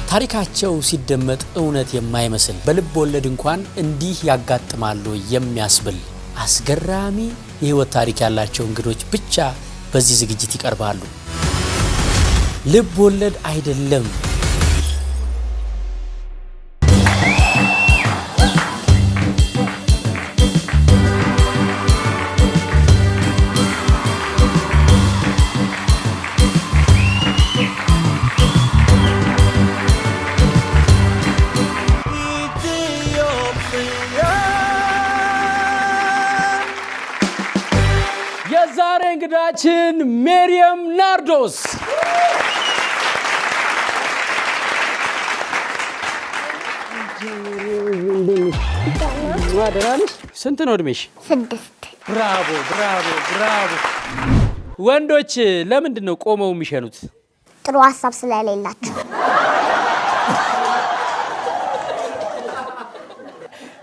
ታሪካቸው ሲደመጥ እውነት የማይመስል በልብ ወለድ እንኳን እንዲህ ያጋጥማሉ የሚያስብል አስገራሚ የህይወት ታሪክ ያላቸው እንግዶች ብቻ በዚህ ዝግጅት ይቀርባሉ። ልብ ወለድ አይደለም። የዛሬ እንግዳችን ሜሪየም ናርዶስ ማደራንሽ ስንት ነው እድሜሽ? 6 ብራቮ ብራቮ ብራቮ። ወንዶች ለምንድን ነው ቆመው የሚሸኑት? ጥሩ ሐሳብ ስለሌላቸው።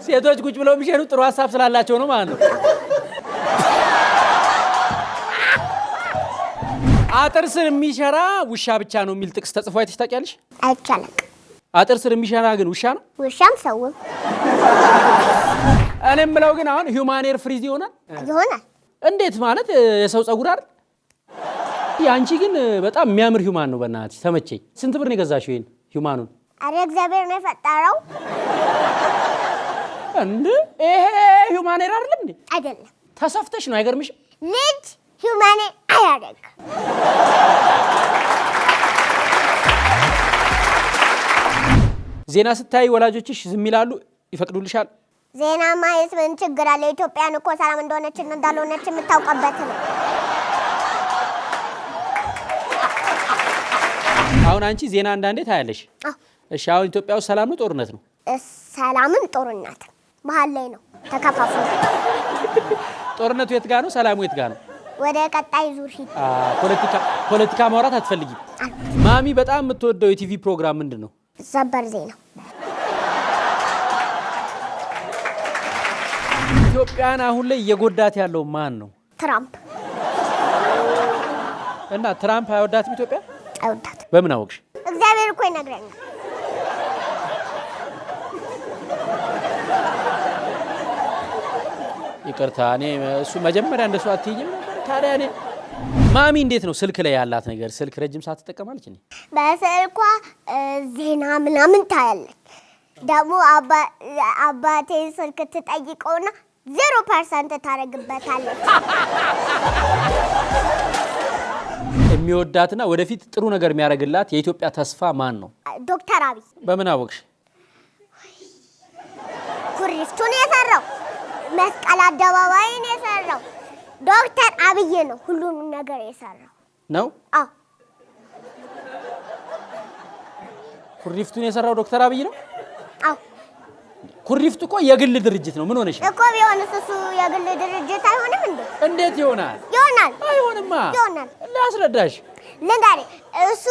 ሴቶች ቁጭ ብለው የሚሸኑት ጥሩ ሐሳብ ስላላቸው ነው ማለት ነው። አጥር ስር የሚሸራ ውሻ ብቻ ነው የሚል ጥቅስ ተጽፎ አይተሽ ታውቂያለሽ? አይቻልም። አጥር ስር የሚሸራ ግን ውሻ ነው? ውሻም ሰውም። እኔም ብለው ግን አሁን ሂውማን ኤር ፍሪዝ ይሆናል? እንዴት ማለት የሰው ጸጉር አይደል? ያንቺ ግን በጣም የሚያምር ሂውማን ነው። በእናትሽ ተመቸኝ። ስንት ብር ነው የገዛሽው ይሄን ሂውማኑን? አረ እግዚአብሔር ነው የፈጠረው። እንዴ ይሄ ሂውማን ኤር አይደለም እንዴ? አይደለም። ተሰፍተሽ ነው አይገርምሽም? ልጅ ሂውማን አያደርግ። ዜና ስታይ ወላጆችሽ ዝም ይላሉ? ይፈቅዱልሻል? ዜና ማየት ምን ችግር አለ? ኢትዮጵያን እኮ ሰላም እንደሆነች እና እንዳልሆነች የምታውቀበት ነው። አሁን አንቺ ዜና አንዳንዴ ታያለሽ? እሺ አሁን ኢትዮጵያ ውስጥ ሰላም ነው ጦርነት ነው? ሰላምም ጦርነት መሀል ላይ ነው፣ ተከፋፍሎ። ጦርነቱ የት ጋር ነው? ሰላሙ የት ጋር ነው? ወደ ቀጣይ ዙር ሂድ። ፖለቲካ ማውራት አትፈልጊም? ማሚ በጣም የምትወደው የቲቪ ፕሮግራም ምንድን ነው? ሰበር ዜና። ኢትዮጵያን አሁን ላይ እየጎዳት ያለው ማን ነው? ትራምፕ። እና ትራምፕ አይወዳትም ኢትዮጵያ? አይወዳትም። በምን አወቅሽ? እግዚአብሔር እኮ ይነግረኛል። ይቅርታ እኔ እሱ መጀመሪያ እንደሱ አትይኝም ነበር። ታዲያ እኔ ማሚ እንዴት ነው ስልክ ላይ ያላት ነገር? ስልክ ረጅም ሰዓት ትጠቀማለች እንዴ? በስልኳ ዜና ምናምን ታያለች። ደግሞ አባቴ ስልክ ትጠይቀውና 0% ታደርግበታለች። የሚወዳትና ወደፊት ጥሩ ነገር የሚያደርግላት የኢትዮጵያ ተስፋ ማን ነው? ዶክተር አብይ። በምን አወቅሽ? ኩሪፍቱን የሰራው መስቀል አደባባይን የሰራው ዶክተር አብይ ነው። ሁሉንም ነገር የሰራው ነው። አዎ ኩሪፍቱን የሰራው ዶክተር አብይ ነው። አዎ ኩሪፍቱ እኮ የግል ድርጅት ነው። ምን ሆነሽ ነው? እኮ ቢሆንስ እሱ የግል ድርጅት አይሆንም እንዴ? እንዴት ይሆናል? ይሆናል። አይሆንማ። ይሆናል። ላስረዳሽ። ለዛሬ እሱ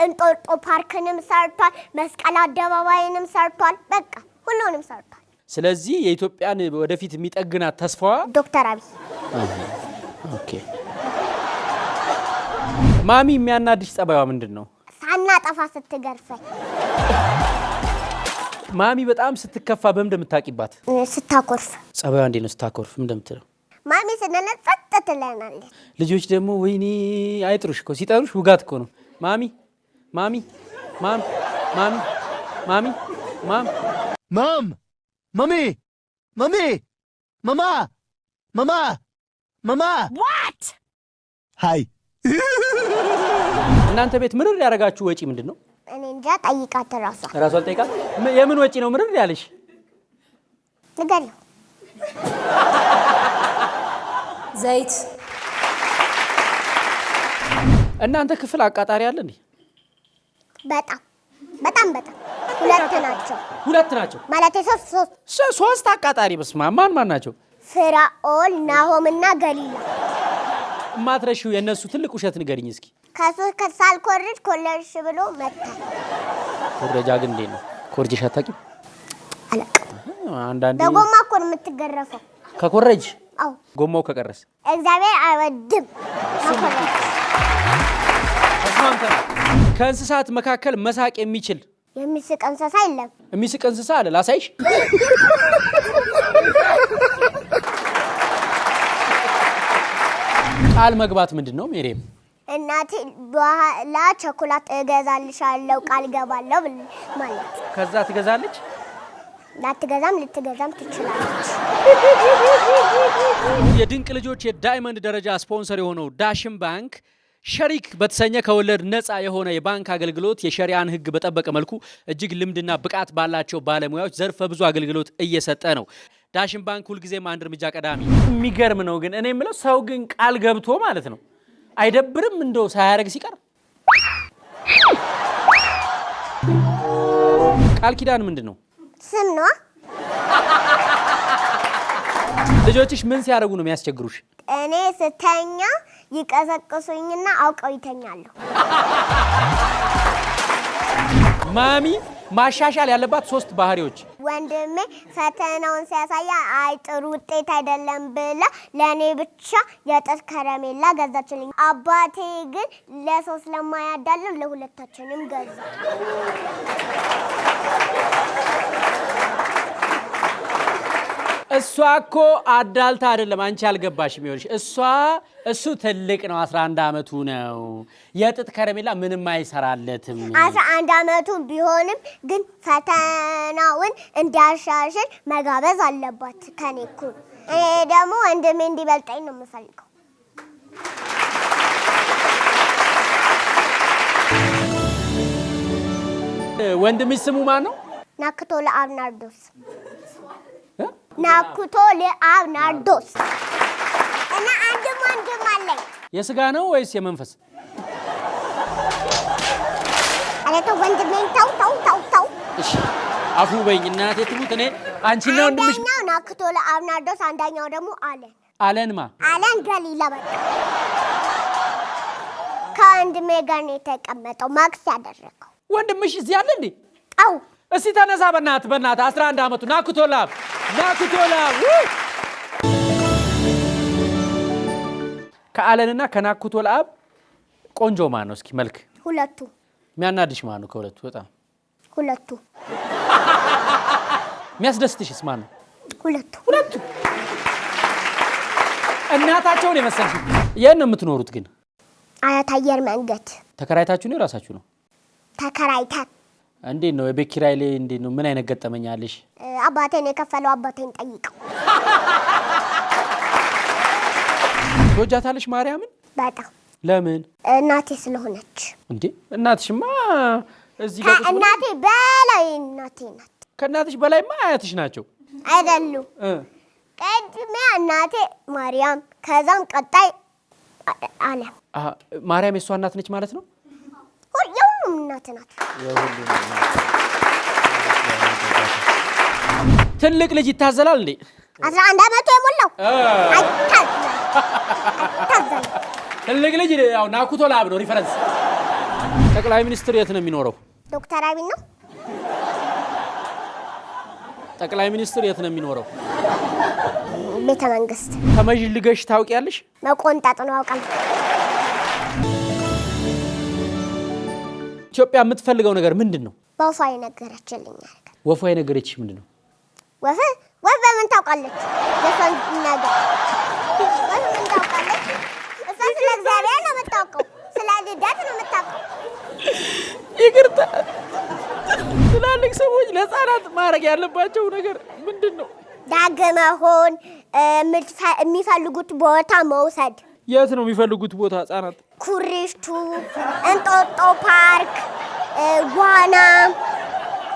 እንጦጦ ፓርክንም ሰርቷል፣ መስቀል አደባባይንም ሰርቷል። በቃ ሁሉንም ሰርቷል። ስለዚህ የኢትዮጵያን ወደፊት የሚጠግናት ተስፋዋ ዶክተር አብይ። ኦኬ። ማሚ የሚያናድሽ ጸባይዋ ምንድን ነው? ሳናጠፋ ስትገርፈኝ። ማሚ በጣም ስትከፋ በምን እንደምታውቂባት? ስታኮርፍ። ጸባይዋ እንዴት ነው ስታኮርፍ? ምን እንደምትለው? ማሚ ስንነት ጸጥ ትለናለች። ልጆች ደግሞ ወይኔ አይጥሩሽ እኮ ሲጠሩሽ ውጋት እኮ ነው። ማሚ ማሚ ማም ማሚ ማሚ ማም ማም ማሚ ማሚ ማማ ማማ ማማ ዋት ሃይ። እናንተ ቤት ምርር ያደረጋችሁ ወጪ ምንድን ነው? እኔ እንጃ። ጠይቃት። ራሷን ጠይቃት። የምን ወጪ ነው ምርር ያለሽ? ንገሪው። ዘይት። እናንተ ክፍል አቃጣሪ አለ እንዴ? በጣም በጣም በጣም ሁለት ናቸው። ሁለት ናቸው ማለት ሶስት አቃጣሪ። በስማ ማን ናቸው? ፍራኦል፣ ናሆምና ገሊላ። ማትረሺው የነሱ ትልቅ ውሸት ንገሪኝ እስኪ። ሳልኮርጅ ኮለርሽ ብሎ መታ። ኮረጃ ግን እንዴት ነው? ኮርጅሽ አታውቂም? አላውቅም። አንዳንዴ በጎማ እኮ ነው የምትገረፈው። ከኮረጅ? አዎ። ጎማው ከቀረስ? እግዚአብሔር አይወድም መኮረጅ። ከእንስሳት መካከል መሳቅ የሚችል የሚስቅ እንስሳ የለም። የሚስቅ እንስሳ አለ ላሳይሽ። ቃል መግባት ምንድነው ሜሪም? እናቴ በኋላ ቸኮላት እገዛልሻለሁ ቃል ገባለሁ ማለት። ከዛ ትገዛለች? ላትገዛም ልትገዛም ትችላለች። የድንቅ ልጆች የዳይመንድ ደረጃ ስፖንሰር የሆነው ዳሽን ባንክ ሸሪክ በተሰኘ ከወለድ ነፃ የሆነ የባንክ አገልግሎት የሸሪዓን ሕግ በጠበቀ መልኩ እጅግ ልምድና ብቃት ባላቸው ባለሙያዎች ዘርፈ ብዙ አገልግሎት እየሰጠ ነው። ዳሽን ባንክ ሁልጊዜም አንድ እርምጃ ቀዳሚ። የሚገርም ነው። ግን እኔ የምለው ሰው ግን ቃል ገብቶ ማለት ነው አይደብርም? እንደው ሳያደርግ ሲቀር ቃል ኪዳን ምንድን ነው? ስም ነው። ልጆችሽ ምን ሲያደርጉ ነው የሚያስቸግሩሽ? እኔ ስተኛ ይቀሰቅሱኝና አውቀው ይተኛሉ። ማሚ ማሻሻል ያለባት 3 ባህሪዎች። ወንድሜ ፈተናውን ሲያሳያ አይ ጥሩ ውጤት አይደለም ብላ ለኔ ብቻ የጥርስ ከረሜላ ገዛችልኝ። አባቴ ግን ለሰው ስለማያዳልም ለሁለታችንም ገዛ። እሷ እኮ አዳልታ አይደለም፣ አንቺ አልገባሽም። ይኸውልሽ እሱ ትልቅ ነው፣ 11 ዓመቱ ነው። የጥጥ ከረሜላ ምንም አይሰራለትም። 11 ዓመቱ ቢሆንም ግን ፈተናውን እንዲያሻሽል መጋበዝ አለባት ከኔ እኩል። እኔ ደግሞ ወንድሜ እንዲበልጠኝ ነው የምፈልገው። ወንድምሽ ስሙ ማን ነው? ናኩቶ ለአብ ናርዶስ። ናኩቶ ለአብ ናርዶስ። እና አንድም ወንድም አለኝ። የስጋ ነው ወይስ የመንፈስ? አለቶ ወንድሜን ተው። እሺ አፉ በይኝ እናቴ ትሙት። እኔ አንቺ ነው ወንድምሽ። አንደኛው ናኩቶ ለአብ ናርዶስ፣ አንደኛው ደግሞ አለን። አለንማ አለን ገሊላ በቃ ከወንድሜ ጋር ነው የተቀመጠው። ማክስ ያደረገው ወንድምሽ እዚህ አለ እንዴ? አው እስቲ ተነሳ በእናት 11 ዓመቱ ናኩቶላብ ከአለንና ከናኩቶላብ ቆንጆ ማን ነው? እስኪ መልክ ሁለቱ። የሚያናድሽ ማን ነው ከሁለቱ? በጣም ሁለቱ። የሚያስደስትሽስ ማን ነው? ሁለቱ። እናታቸውን የመሰልሽ። የት ነው የምትኖሩት ግን? አያት አየር መንገድ። ተከራይታችሁ ነው የራሳችሁ ነው? ተከራይተን። እንዴት ነው የቤት ኪራይ ላይ እንዴት ነው? ምን አይነት ገጠመኛለሽ? አባቴን የከፈለው አባቴን ጠይቀው። ትወጃታለሽ ማርያምን? በጣም። ለምን? እናቴ ስለሆነች። እንዴ እናትሽማ እዚህ ጋር ከእናቴ በላይ እናቴ ናት። ከእናትሽ በላይማ አያትሽ ናቸው አይደሉ? ቀድሚያ እናቴ ማርያም፣ ከዛም ቀጣይ አለም። ማርያም የሷ እናት ነች ማለት ነው? የሁሉም እናት ናት። ትልቅ ልጅ ይታዘላል እንዴ? 11 ዓመቱ የሞላው አይታዘል። ትልቅ ልጅ ያው ናኩቶላብ ነው ሪፈረንስ። ጠቅላይ ሚኒስትር የት ነው የሚኖረው? ዶክተር አብይ ነው። ጠቅላይ ሚኒስትር የት ነው የሚኖረው? ቤተ መንግስት። ተመዥልገሽ ታውቂያለሽ? መቆንጣጥ ነው አውቃለሁ። ኢትዮጵያ የምትፈልገው ነገር ምንድን ነው? ወፏ የነገረችልኝ ነገር። ወፏ የነገረችሽ ምንድን ነው? ወፍ በምን ታውቃለች? የሷን ነገር ወፍ ምን ታውቃለች? እሷ ስለ እግዚአብሔር ነው የምታውቀው፣ ስለ ልደት ነው የምታውቀው። ይቅርታ፣ ትላልቅ ሰዎች ለህፃናት ማድረግ ያለባቸው ነገር ምንድን ነው? ዳግ መሆን፣ የሚፈልጉት ቦታ መውሰድ። የት ነው የሚፈልጉት ቦታ ህፃናት? ኩሪፍቱ፣ እንጦጦ ፓርክ፣ ዋና።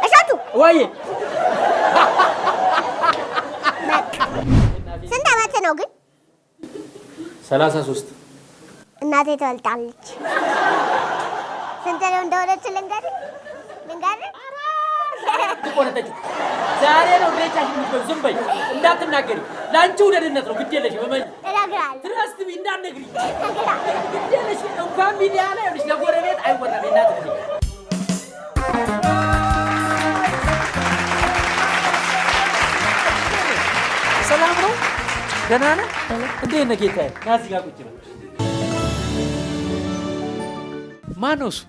እሸቱ ወይ ስንት ዓመት ነው ግን? 33 እናቴ ትበልጣለች። ስንት ነው እንደሆነች ልንገርህ? ቆነጠች። ዛሬ ነው ሬቻሽ የምትበሉ። ዝም በይ እንዳትናገሪ። ለአንቺ ውደድነት ነው። ግድ የለሽ በመኝ እነግርሃለሁ። ትረስት ቢ እንዳትነግሪ። ግድ የለሽ እንኳን ሚዲያ ላይ ሆነሽ ለጎረቤት አይወራም። እናት ልጅ ሰላም ነው? ደህና ነህ? እንዴት ነህ ጌታዬ? ና እዚህ ጋር ቁጭ በል። ማን ነው እሱ?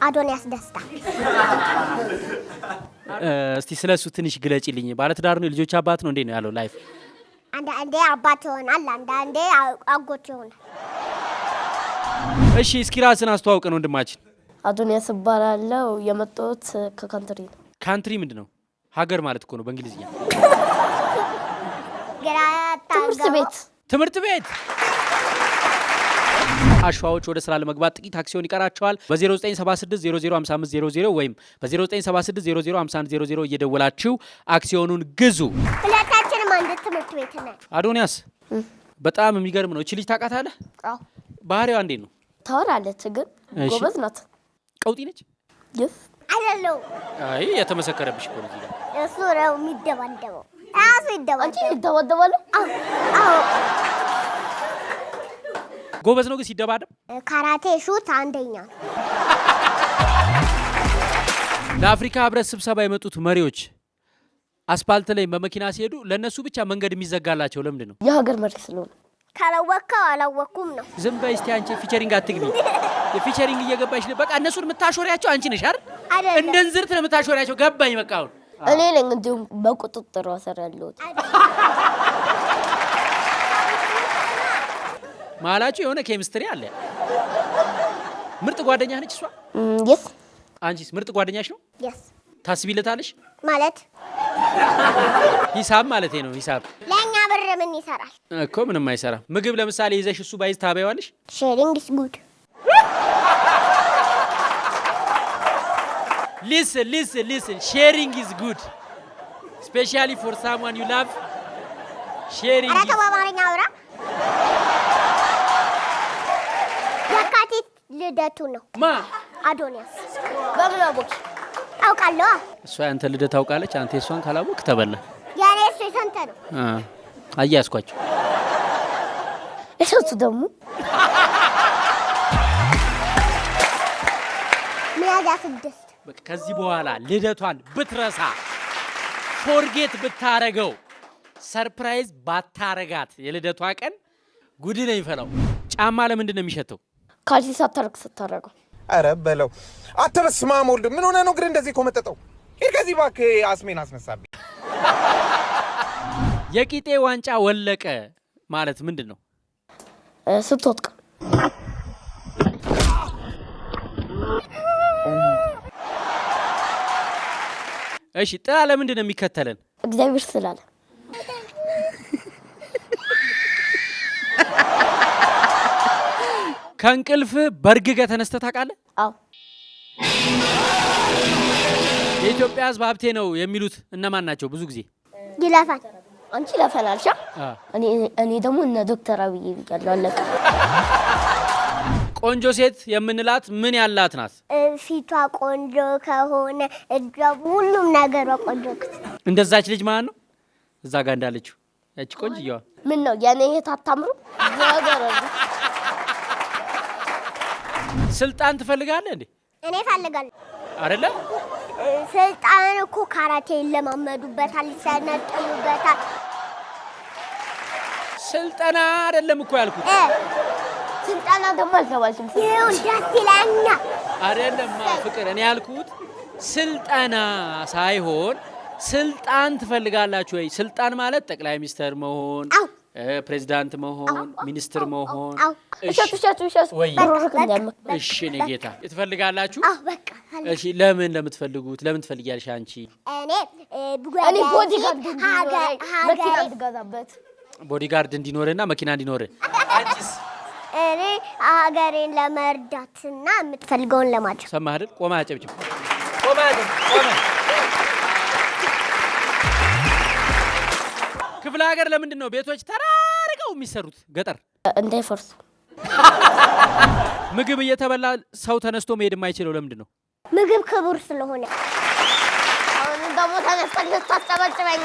አዶንያስ ደስታ። እስቲ ስለሱ ትንሽ ግለጪልኝ። ባለትዳር ነው? ልጆች አባት ነው? እንዴት ነው ያለው ላይፍ? አንዳንዴ አባት ይሆናል፣ አንዳንዴ አጎት ይሆናል። እሺ እስኪ ራስን አስተዋውቀን ወንድማችን። አዶንያስ እባላለሁ። የመጣሁት ከካንትሪ ነው። ካንትሪ ምንድን ነው? ሀገር ማለት እኮ ነው በእንግሊዝኛ። ትምህርት ቤት። አሸዋዎች ወደ ስራ ለመግባት ጥቂት አክሲዮን ይቀራቸዋል። በ0976 005500 ወይም በ0976 005100 እየደወላችሁ አክሲዮኑን ግዙ። ሁለታችንም አንድ ትምህርት ቤት ነን። አዶንያስ በጣም የሚገርም ነው። እቺ ልጅ ታውቃታለህ? አዎ። ባህሪዋ እንዴት ነው? ታወራለች ግን ጎበዝ ናት። ቀውጢ ነች? ይፍ አይደለም። አይ የተመሰከረብሽ እኮ ነው። እሱ ነው የሚደባደበው። ራሱ ይደባደባል። አንቺ ይደባደባል? አዎ። ጎበዝ ነው ግን ሲደባደብ። ካራቴ ሹት አንደኛ። ለአፍሪካ ህብረት ስብሰባ የመጡት መሪዎች አስፓልት ላይ በመኪና ሲሄዱ ለነሱ ብቻ መንገድ የሚዘጋላቸው ለምንድን ነው? የሀገር መሪ ስለሆነ። ካላወቅከው አላወቅኩም ነው። ዝም በይ እስቲ አንቺ ፊቸሪንግ አትግቢ። የፊቸሪንግ እየገባሽ በቃ እነሱን የምታሾሪያቸው አንቺ ነሽ አይደል? እንደ እንዝርት ነው የምታሾሪያቸው። ገባኝ በቃ አሁን እኔ ነኝ እንዲሁም በቁጥጥር ስር ያለሁት። ማላችሁ የሆነ ኬሚስትሪ አለ። ምርጥ ጓደኛ ነች እሷ? የስ አንቺስ ምርጥ ጓደኛሽ ነው? የስ ታስቢለታለሽ? ማለት ሂሳብ ማለት ነው። ሂሳብ ለኛ ብር ምን ይሰራል እኮ? ምንም አይሰራም። ምግብ ለምሳሌ ይዘሽ እሱ ባይዝ ታበይዋለሽ? ሼሪንግ ኢዝ ጉድ። Listen. Sharing is good. Especially for someone you love. Sharing is... አማርኛ አውራ። የካቲት ልደቱ ነው። ማ? አዶንያስ። በምን አወቅሽ? አውቃለሁ። እሷ ያንተ ልደት ታውቃለች። አንተ እሷን ካላወቅ ተበላ። ያኔ እሱ የሰንተ ነው። አያስኳቸው። እሱ ደግሞ ሚያዝያ 6 በቃ ከዚህ በኋላ ልደቷን ብትረሳ ፎርጌት ብታረገው ሰርፕራይዝ ባታረጋት የልደቷ ቀን ጉድ ነው ይፈላው። ጫማ ለምንድን ነው የሚሸተው? ካልሲ ሳታረግ ስታረገው። አረ በለው አትበስማም። ወልድ ምን ሆነ ነው ግን እንደዚህ ኮመጠጠው? ሄድ ከዚህ እባክህ አስሜን አስነሳብኝ። የቂጤ ዋንጫ ወለቀ ማለት ምንድን ነው? ስትወጥቅ። እሺ ጥላ ለምንድን ነው የሚከተለን? እግዚአብሔር ስላለ። ከእንቅልፍ በርግገህ ተነስተህ ታውቃለህ? አዎ። የኢትዮጵያ ሕዝብ ሀብቴ ነው የሚሉት እነማን ናቸው? ብዙ ጊዜ ይለፋል። አንቺ ለፈላልሻ። እኔ ደግሞ እነ ዶክተር አብይ ብያለሁ። አለቀ። ቆንጆ ሴት የምንላት ምን ያላት ናት? ፊቷ ቆንጆ ከሆነ እጇ፣ ሁሉም ነገሯ ቆንጆ። እንደዛች ልጅ ማለት ነው እዛ ጋር እንዳለችው ያቺ ቆንጅየዋ። ምን ነው የኔ እህት አታምሩ? ስልጣን ትፈልጋለህ እንዴ? እኔ እፈልጋለሁ። አይደለ? ስልጣን እኮ ካራቴ ይለማመዱበታል፣ ይሰነጥሉበታል። ስልጠና አይደለም እኮ ያልኩት። ስልጣና ደግሞ አልተባልሽም። ይኸው ደስ ይለኛል። አይደለም ፍቅር፣ እኔ ያልኩት ስልጠና ሳይሆን ስልጣን ትፈልጋላችሁ ወይ? ስልጣን ማለት ጠቅላይ ሚኒስተር መሆን፣ ፕሬዚዳንት መሆን፣ ሚኒስትር መሆን። እሺ እኔ ጌታ ትፈልጋላችሁ? እሺ ለምን ለምትፈልጉት ለምን ትፈልጊያለሽ አንቺ? እኔ ቦዲጋርድ እንዲኖርና መኪና እንዲኖር። አንቺስ? እኔ ሀገሬን ለመርዳትና የምትፈልገውን ለማድረግ። ሰማህ አይደል? ቆማ አጨብጭብ። ቆማ ቆማ። ክፍለ ሀገር ለምንድን ነው ቤቶች ተራርቀው የሚሰሩት? ገጠር እንዳይፈርሱ። ምግብ እየተበላ ሰው ተነስቶ መሄድ የማይችለው ለምንድን ነው? ምግብ ክቡር ስለሆነ። አሁን ደግሞ ተነስተን ልታስጨበጭበኝ።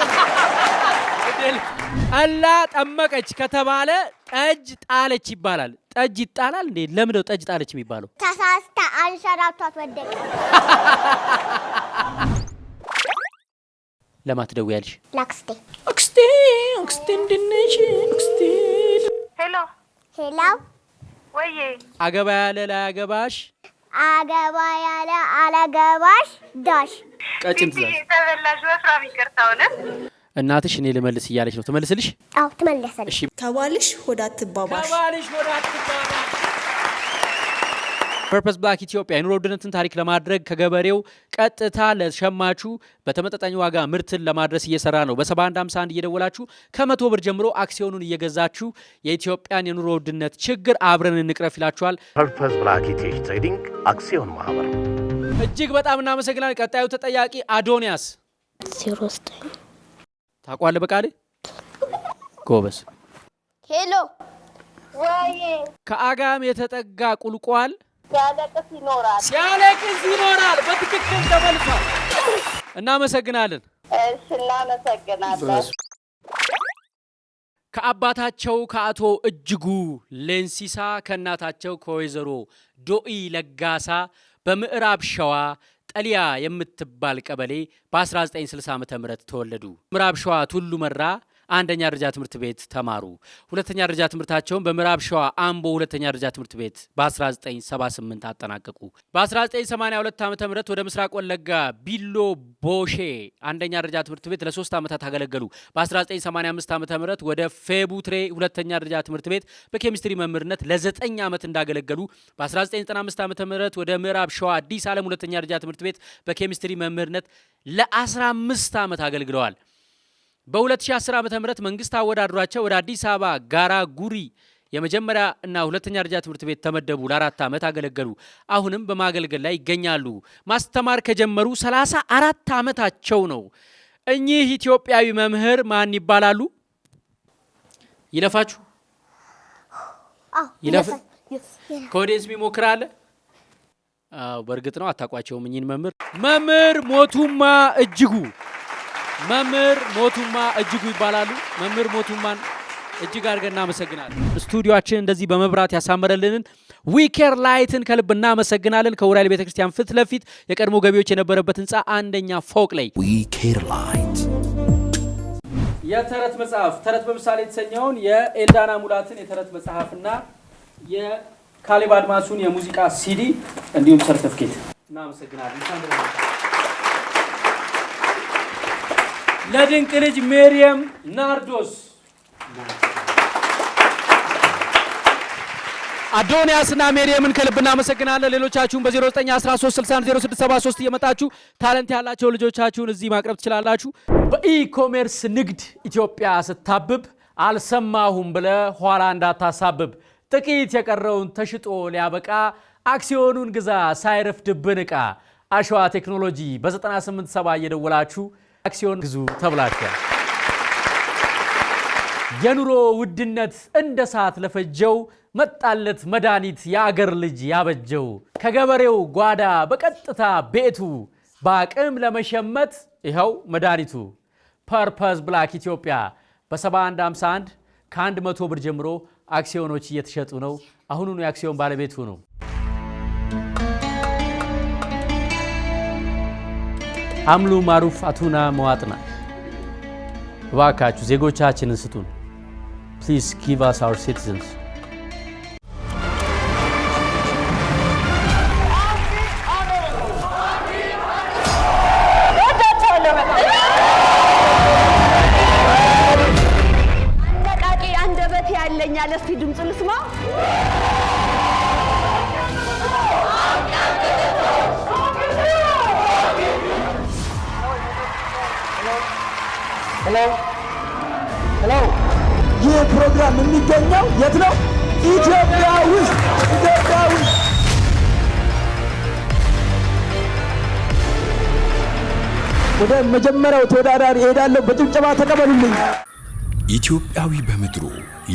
ጠላ ጠመቀች ከተባለ ጠጅ ጣለች ይባላል። ጠጅ ይጣላል እንዴ? ለምን ነው ጠጅ ጣለች የሚባለው? ተሳስታ አንሸራቷት ወደቀ። ለማትደውያለሽ? ላክስቴ። አክስቴ እንድንሽ አክስቴ። ሄሎ። ወይዬ አገባ ያለ ላያገባሽ አገባ ያለ አላገባሽ ዳሽ ቀጭን ትዛዝ ተበላሽ ወፍራም ይቅርታ ሆነ እናትሽ እኔ ልመልስ እያለች ነው ትመልስልሽ አው ትመልሰልሽ ከባልሽ ሆዳ አትባባሽ ፐርፐስ ብላክ ኢትዮጵያ የኑሮ ውድነትን ታሪክ ለማድረግ ከገበሬው ቀጥታ ለሸማቹ በተመጣጣኝ ዋጋ ምርትን ለማድረስ እየሰራ ነው። በ7151 እየደወላችሁ ከ100 ብር ጀምሮ አክሲዮኑን እየገዛችሁ የኢትዮጵያን የኑሮ ውድነት ችግር አብረን እንቅረፍ ይላችኋል። ፐርፐስ ብላክ ኢትዮጵያ ትሬዲንግ አክሲዮን ማህበር። እጅግ በጣም እናመሰግናለን። ቀጣዩ ተጠያቂ አዶንያስ 09 ታቋለ በቃሌ ጎበስ ሄሎ ወይ ከአጋም የተጠጋ ቁልቋል ሲያለቅስ ይኖራል። በትክክል ተመልሷል። እናመሰግናለን። እሺ እናመሰግናለን። ከአባታቸው ከአቶ እጅጉ ሌንሲሳ ከእናታቸው ከወይዘሮ ዶኢ ለጋሳ በምዕራብ ሸዋ ጠሊያ የምትባል ቀበሌ በ1960 ዓ.ም ተወለዱ። ምዕራብ ሸዋ ቱሉ መራ አንደኛ ደረጃ ትምህርት ቤት ተማሩ። ሁለተኛ ደረጃ ትምህርታቸውን በምዕራብ ሸዋ አምቦ ሁለተኛ ደረጃ ትምህርት ቤት በ1978 አጠናቀቁ። በ1982 ዓ.ም ወደ ምስራቅ ወለጋ ቢሎ ቦሼ አንደኛ ደረጃ ትምህርት ቤት ለ3 ዓመታት አገለገሉ። በ1985 ዓ.ም ወደ ፌቡትሬ ሁለተኛ ደረጃ ትምህርት ቤት በኬሚስትሪ መምህርነት ለ9 ዓመት እንዳገለገሉ በ1995 ዓ.ም ወደ ምዕራብ ሸዋ አዲስ ዓለም ሁለተኛ ደረጃ ትምህርት ቤት በኬሚስትሪ መምህርነት ለ15 ዓመት አገልግለዋል። በ2010 ዓ.ም መንግስት አወዳድሯቸው ወደ አዲስ አበባ ጋራ ጉሪ የመጀመሪያ እና ሁለተኛ ደረጃ ትምህርት ቤት ተመደቡ። ለ4 ዓመት አገለገሉ። አሁንም በማገልገል ላይ ይገኛሉ። ማስተማር ከጀመሩ 34 ዓመታቸው ነው። እኚህ ኢትዮጵያዊ መምህር ማን ይባላሉ? ይለፋችሁ ከወዴስ ይሞክራል? በእርግጥ ነው አታቋቸውም። እኚህን መምህር ሞቱማ እጅጉ መምህር ሞቱማ እጅጉ ይባላሉ። መምህር ሞቱማን እጅግ አድርገን እናመሰግናለን። ስቱዲዮአችን እንደዚህ በመብራት ያሳመረልንን ዊኬር ላይትን ከልብ እናመሰግናለን። ከውራይል ቤተክርስቲያን ፊት ለፊት የቀድሞ ገቢዎች የነበረበት ህንፃ አንደኛ ፎቅ ላይ ዊኬር ላይት የተረት መጽሐፍ ተረት በምሳሌ የተሰኘውን የኤልዳና ሙላትን የተረት መጽሐፍና የካሌብ አድማሱን የሙዚቃ ሲዲ እንዲሁም ሰርተፍኬት እናመሰግናለን። ለድንቅ ልጅ ሜሪየም ናርዶስ አዶንያስና ሜሪየምን ከልብ እናመሰግናለን። ሌሎቻችሁን በ0913600673 እየመጣችሁ ታለንት ያላቸው ልጆቻችሁን እዚህ ማቅረብ ትችላላችሁ። በኢኮሜርስ ንግድ ኢትዮጵያ ስታብብ አልሰማሁም ብለ ኋላ እንዳታሳብብ። ጥቂት የቀረውን ተሽጦ ሊያበቃ አክሲዮኑን ግዛ ሳይረፍድብን ዕቃ። አሸዋ ቴክኖሎጂ በ987 እየደወላችሁ አክሲዮን ግዙ ተብላችኋል። የኑሮ ውድነት እንደ ሰዓት ለፈጀው መጣለት መድኃኒት የአገር ልጅ ያበጀው። ከገበሬው ጓዳ በቀጥታ ቤቱ በአቅም ለመሸመት ይኸው መድኃኒቱ። ፐርፐስ ብላክ ኢትዮጵያ በ7151 ከ100 ብር ጀምሮ አክሲዮኖች እየተሸጡ ነው። አሁኑኑ የአክሲዮን ባለቤት ሁኑ። አምሉ ማሩፍ አቱና መዋጥና እባካችሁ ዜጎቻችንን ስጡን። Please give us our citizens. አነቃቂ አንደበት ያለኛል። እስቲ ድምጽ ልስማ። ሄሎ ይህ ፕሮግራም የሚገኘው የት ነው? ኢትዮጵያ ውስጥ። ወደ መጀመሪያው ተወዳዳሪ እሄዳለሁ። በጭብጨባ ተቀበሉልኝ። ኢትዮጵያዊ በምድሩ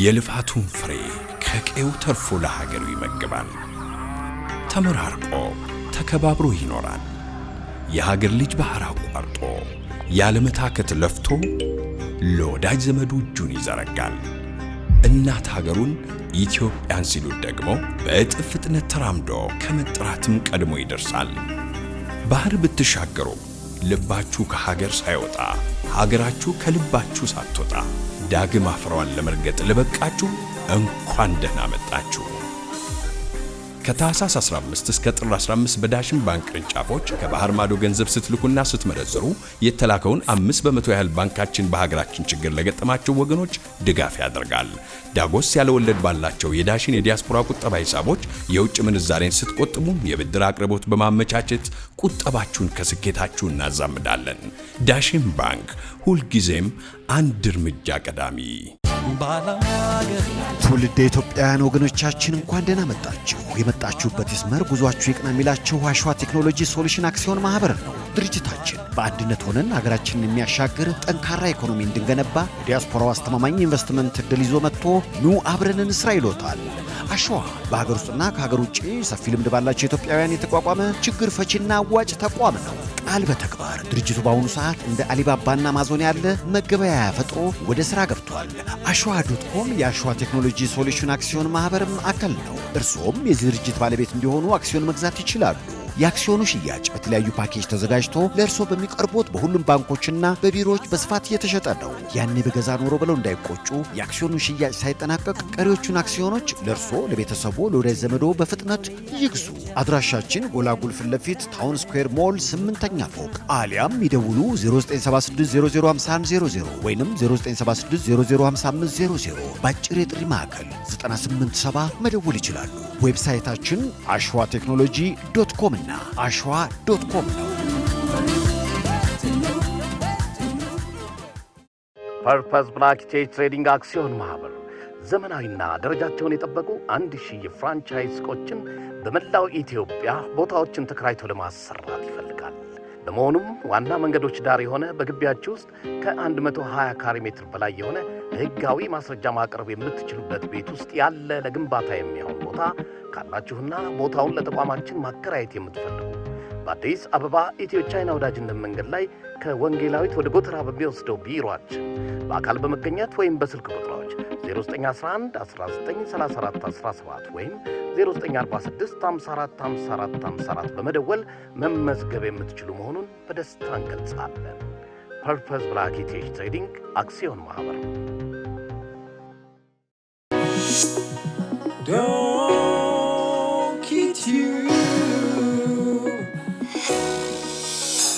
የልፋቱን ፍሬ ከቀዩ ተርፎ ለሀገሩ ይመግባል። ተመራርቆ ተከባብሮ ይኖራል። የሀገር ልጅ ባህር አቋርጦ ያለመታከት ለፍቶ ለወዳጅ ዘመዱ እጁን ይዘረጋል። እናት ሀገሩን ኢትዮጵያን ሲሉት ደግሞ በእጥፍ ፍጥነት ተራምዶ ከመጥራትም ቀድሞ ይደርሳል። ባህር ብትሻገሩ ልባችሁ ከሀገር ሳይወጣ ሀገራችሁ ከልባችሁ ሳትወጣ ዳግም አፍሯን ለመርገጥ ለበቃችሁ እንኳን ደህና መጣችሁ። ከታህሳስ 15 እስከ ጥር 15 በዳሽን ባንክ ቅርንጫፎች ከባህር ማዶ ገንዘብ ስትልኩና ስትመነዝሩ የተላከውን 5% ያህል ባንካችን በሀገራችን ችግር ለገጠማቸው ወገኖች ድጋፍ ያደርጋል። ዳጎስ ያለ ወለድ ባላቸው የዳሽን የዲያስፖራ ቁጠባ ሂሳቦች የውጭ ምንዛሬን ስትቆጥቡ የብድር አቅርቦት በማመቻቸት ቁጠባችሁን ከስኬታችሁ እናዛምዳለን። ዳሽን ባንክ ሁልጊዜም አንድ እርምጃ ቀዳሚ። ትውልደ ኢትዮጵያውያን ወገኖቻችን እንኳን ደህና መጣችሁ። የመጣችሁበት ይስመር፣ ጉዟችሁ ይቅና የሚላችሁ አሸዋ ቴክኖሎጂ ሶሉሽን አክሲዮን ማህበር ነው። ድርጅታችን በአንድነት ሆነን ሀገራችንን የሚያሻግር ጠንካራ ኢኮኖሚ እንድንገነባ ዲያስፖራው አስተማማኝ ኢንቨስትመንት እድል ይዞ መጥቶ ኑ አብረን እንስራ ይሎታል። አሸዋ በሀገር ውስጥና ከሀገር ውጭ ሰፊ ልምድ ባላቸው ኢትዮጵያውያን የተቋቋመ ችግር ፈቺና አዋጭ ተቋም ነው። ቃል በተግባር ድርጅቱ በአሁኑ ሰዓት እንደ አሊባባና አማዞን ያለ መገበያያ ፈጥሮ ወደ ሥራ ገብቷል። አሸዋ.com የአሸዋ ቴክኖሎጂ ሶሉሽን አክሲዮን ማህበርም አካል ነው። እርስዎም የዚህ ድርጅት ባለቤት እንዲሆኑ አክሲዮን መግዛት ይችላሉ። የአክሲዮኑ ሽያጭ በተለያዩ ፓኬጅ ተዘጋጅቶ ለእርሶ በሚቀርቡት በሁሉም ባንኮችና በቢሮዎች በስፋት እየተሸጠ ነው። ያኔ በገዛ ኖሮ ብለው እንዳይቆጩ፣ የአክሲዮኑ ሽያጭ ሳይጠናቀቅ ቀሪዎቹን አክሲዮኖች ለእርሶ፣ ለቤተሰቦ፣ ለወዳጅ ዘመዶ በፍጥነት ይግዙ። አድራሻችን ጎላጉል ፊት ለፊት ታውን ስኩዌር ሞል 8ኛ ፎቅ አሊያም ይደውሉ 0976005100 ወይንም 0976005500 በአጭር የጥሪ ማዕከል 987 መደወል ይችላሉ። ዌብሳይታችን ashwateknology.com እና ashwa.com ነው። ፐርፐዝ ብላክ ቼጅ ትሬዲንግ አክሲዮን ማህበር ዘመናዊና ደረጃቸውን የጠበቁ 1000 የፍራንቻይዝ ሱቆችን በመላው ኢትዮጵያ ቦታዎችን ተከራይቶ ለማሰራት ይፈልጋል። በመሆኑም ዋና መንገዶች ዳር የሆነ በግቢያችሁ ውስጥ ከ120 ካሬ ሜትር በላይ የሆነ ህጋዊ ማስረጃ ማቅረብ የምትችሉበት ቤት ውስጥ ያለ ለግንባታ የሚሆን ቦታ ካላችሁና ቦታውን ለተቋማችን ማከራየት የምትፈልጉ በአዲስ አበባ ኢትዮ ቻይና ወዳጅነት መንገድ ላይ ከወንጌላዊት ወደ ጎተራ በሚወስደው ቢሮአችን በአካል በመገኘት ወይም በስልክ ቁጥሮች 0911 1934 17 ወይም 0946 በመደወል መመዝገብ የምትችሉ መሆኑን በደስታ እንገልጻለን። ፐርፐዝ ብላክ ቼጅ ትሬዲንግ አክሲዮን ማህበር